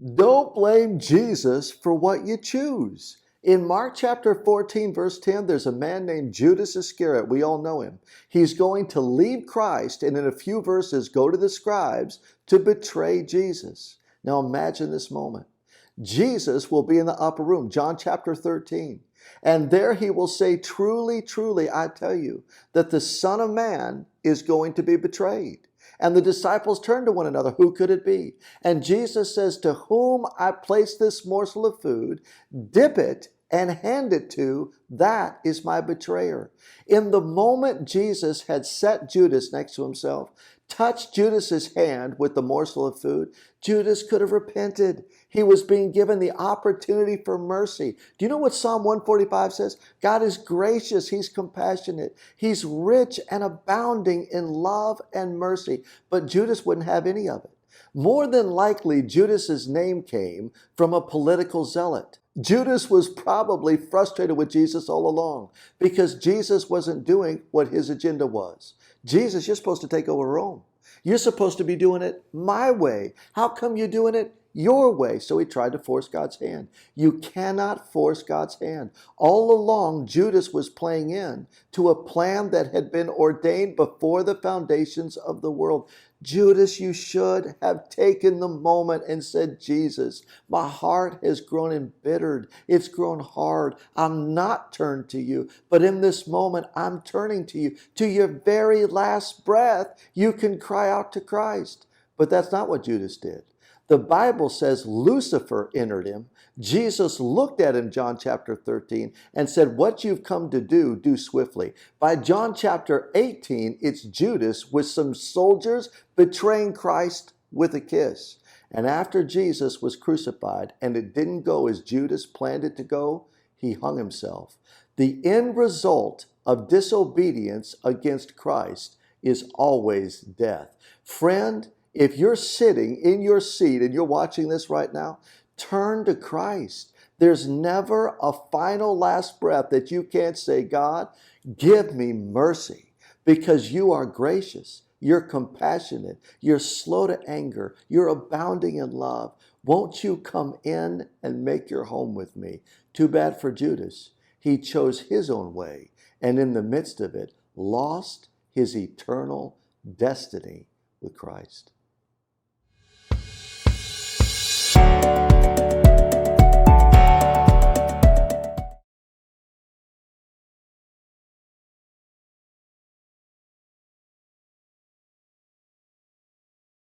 Don't blame Jesus for what you choose. In Mark chapter 14, verse 10, there's a man named Judas Iscariot. We all know him. He's going to leave Christ and in a few verses go to the scribes to betray Jesus. Now imagine this moment. Jesus will be in the upper room, John chapter 13. And there he will say, truly, truly, I tell you that the Son of Man is going to be betrayed. And the disciples turn to one another. Who could it be? And Jesus says, to whom I place this morsel of food, dip it and hand it to, that is my betrayer. In the moment Jesus had set Judas next to himself, touched Judas's hand with the morsel of food, Judas could have repented. He was being given the opportunity for mercy. Do you know what Psalm 145 says? God is gracious. He's compassionate. He's rich and abounding in love and mercy. But Judas wouldn't have any of it. More than likely, Judas's name came from a political zealot. Judas was probably frustrated with Jesus all along because Jesus wasn't doing what his agenda was. Jesus, you're supposed to take over Rome. You're supposed to be doing it my way. How come you're doing it your way? So he tried to force God's hand. You cannot force God's hand. All along, Judas was playing in to a plan that had been ordained before the foundations of the world. Judas, you should have taken the moment and said, Jesus, my heart has grown embittered. It's grown hard. I'm not turned to you. But in this moment, I'm turning to you. To your very last breath, you can cry out to Christ. But that's not what Judas did. The Bible says Lucifer entered him. Jesus looked at him, John chapter 13, and said, what you've come to do, do swiftly. By John chapter 18, it's Judas with some soldiers betraying Christ with a kiss. And after Jesus was crucified and it didn't go as Judas planned it to go, he hung himself. The end result of disobedience against Christ is always death. Friend, if you're sitting in your seat and you're watching this right now, turn to Christ. There's never a final last breath that you can't say, God, give me mercy, because you are gracious, you're compassionate, you're slow to anger, you're abounding in love. Won't you come in and make your home with me? Too bad for Judas. He chose his own way, and in the midst of it, lost his eternal destiny with Christ.